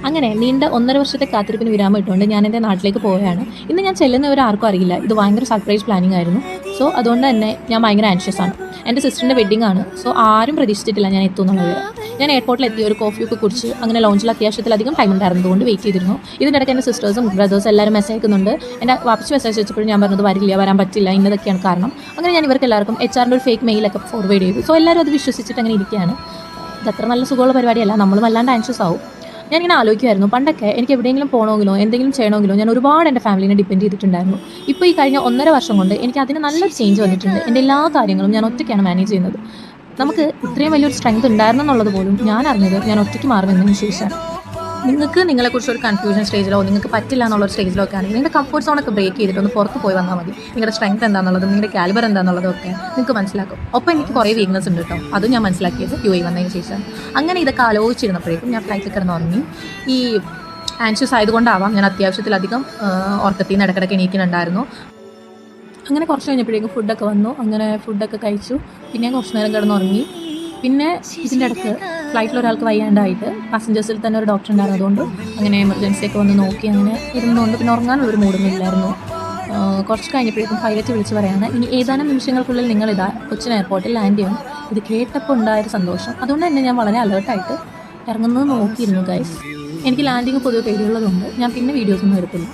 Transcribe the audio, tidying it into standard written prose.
അങ്ങനെ നീണ്ട 1.5 വർഷത്തെ കാത്തിരിപ്പിന് വിരാമം ഇട്ടുകൊണ്ട് ഞാൻ എൻ്റെ നാട്ടിലേക്ക് പോവുകയാണ്. ഇന്ന് ഞാൻ ചെല്ലുന്നവർ ആർക്കും അറിയില്ല. ഇത് ഭയങ്കര സർപ്രൈസ് പ്ലാനിങ് ആയിരുന്നു. സോ അതുകൊണ്ട് തന്നെ ഞാൻ ഭയങ്കര ആൻഷ്യസ് ആണ്. എൻ്റെ സിസ്റ്ററിൻ്റെ വെഡ്ഡിംഗ് ആണ്. സോ ആരും പ്രതീക്ഷിച്ചിട്ടില്ല ഞാൻ എത്തുമെന്നുള്ളത്. ഞാൻ എയർപോർട്ടിൽ എത്തി ഒരു കോഫിയൊക്കെ കുടിച്ച് അങ്ങനെ ലോഞ്ചിൽ അത്യാവശ്യത്തിലധികം ടൈം ഉണ്ടായിരുന്നതുകൊണ്ട് വെയിറ്റ് ചെയ്തിരുന്നു. ഇതിൻ്റെ ഇടയ്ക്ക് എൻ്റെ സിസ്റ്റേഴ്സും ബ്രദേഴ്സും എല്ലാവരും മെസ്സേജ് അയക്കുന്നുണ്ട്. എൻ്റെ വാപ്പച്ചി മെസ്സേജ് അയച്ചപ്പോഴും ഞാൻ പറഞ്ഞത് വരാൻ പറ്റില്ല, ഇന്നതൊക്കെയാണ് കാരണം. അങ്ങനെ ഞാൻ ഇവർക്ക് എല്ലാവർക്കും HR ഒരു ഫേക്ക് മെയിലൊക്കെ ഫോർവേഡ് ചെയ്തു. സോ എല്ലാവരും അത് വിശ്വസിച്ചിട്ട് അങ്ങനെ ഇരിക്കുകയാണ്. ഇതത്ര നല്ല സുഖമുള്ള പരിപാടിയല്ല, നമ്മളും വല്ലാണ്ട് ആൻഷ്യസ് ആവും. ഞാനിങ്ങനെ ആലോചിക്കുമായിരുന്നു, പണ്ടൊക്കെ എനിക്ക് എവിടെയെങ്കിലും പോകണമെങ്കിലോ എന്തെങ്കിലും ചെയ്യണമെങ്കിലോ ഞാൻ ഒരുപാട് എൻ്റെ ഫാമിലിനെ ഡിപ്പെൻഡ് ചെയ്തിട്ടുണ്ടായിരുന്നു. ഇപ്പോൾ ഈ കഴിഞ്ഞ 1.5 വർഷം കൊണ്ട് എനിക്ക് അതിന് നല്ലൊരു ചേഞ്ച് വന്നിട്ടുണ്ട്. എൻ്റെ എല്ലാ കാര്യങ്ങളും ഞാൻ ഒറ്റയ്ക്കാണ് മാനേജ് ചെയ്യുന്നത്. നമുക്ക് ഇത്രയും വലിയൊരു സ്ട്രെങ്ത് ഉണ്ടായിരുന്നു എന്നുള്ളത് പോലും ഞാൻ അറിഞ്ഞത് ഞാൻ ഒറ്റയ്ക്ക് മാറുമെന്നതിന് ശേഷം. നിങ്ങൾക്ക് നിങ്ങളെക്കുറിച്ച് ഒരു കൺഫ്യൂഷൻ സ്റ്റേജിലോ നിങ്ങൾക്ക് പറ്റില്ല എന്നുള്ളൊരു സ്റ്റേജിലോ ഒക്കെ ആണെങ്കിൽ നിങ്ങളുടെ കംഫർട്ട് സോണൊക്കെ ബ്രേക്ക് ചെയ്തിട്ട് ഒന്ന് പുറത്ത് പോയി വന്നാൽ മതി. നിങ്ങളുടെ സ്ട്രെങ്ത് എന്താണെന്നുള്ളതും നിങ്ങളുടെ കാലിബർ എന്താണെന്നുള്ളതും ഒക്കെ നിങ്ങൾക്ക് മനസ്സിലാക്കും. ഒപ്പം എനിക്ക് കുറേ വീക്ക്നെസ് ഉണ്ട് കേട്ടോ, അതും ഞാൻ മനസ്സിലാക്കിയത് UAE വന്നതിന് ശേഷം. അങ്ങനെ ഇതൊക്കെ ആലോചിച്ചിരുന്നപ്പോഴേക്കും ഞാൻ ഫ്ലൈറ്റിൽ കിടന്ന് ഉറങ്ങി. ഈ ആൻഷ്യസ് ആയതുകൊണ്ടാവാം ഞാൻ അത്യാവശ്യത്തിലധികം ഉറക്കത്തിൽ നിന്ന് ഇടയ്ക്കിടയ്ക്ക് എണീക്കുന്നുണ്ടായിരുന്നു. അങ്ങനെ കുറച്ച് കഴിഞ്ഞപ്പോഴേക്കും ഫുഡൊക്കെ വന്നു. അങ്ങനെ ഫുഡൊക്കെ കഴിച്ചു. പിന്നെ കുറച്ച് നേരം കിടന്നുറങ്ങി. പിന്നെ ഇതിൻ്റെ ഇടയ്ക്ക് ഫ്ലൈറ്റിൽ ഒരാൾക്ക് വയ്യാണ്ടായിട്ട് പാസഞ്ചേഴ്സിൽ തന്നെ ഒരു ഡോക്ടർ ഉണ്ടായിരുന്നു. അതുകൊണ്ട് അങ്ങനെ എമർജൻസി ഒക്കെ വന്ന് നോക്കി അങ്ങനെ ഇരുന്നുകൊണ്ട് പിന്നെ ഉറങ്ങാനുള്ളൊരു മൂഡൊന്നും ഇല്ലായിരുന്നു. കുറച്ച് കഴിഞ്ഞപ്പോഴേക്കും പൈലറ്റ് വിളിച്ച് പറയാണ്, ഇനി ഏതാനും നിമിഷങ്ങൾക്കുള്ളിൽ നിങ്ങളിതാ കൊച്ചിൻ എയർപോർട്ടിൽ ലാൻഡ് ചെയ്യണം. ഇത് കേട്ടപ്പോൾ ഉണ്ടായൊരു സന്തോഷം, അതുകൊണ്ട് തന്നെ ഞാൻ വളരെ അലേർട്ടായിട്ട് ഇറങ്ങുന്നത് നോക്കിയിരുന്നു ഗൈസ്. എനിക്ക് ലാൻഡിങ് പൊതുവെ പേടിയുള്ളതുകൊണ്ട് ഞാൻ പിന്നെ വീഡിയോസൊന്നും എടുത്തില്ല.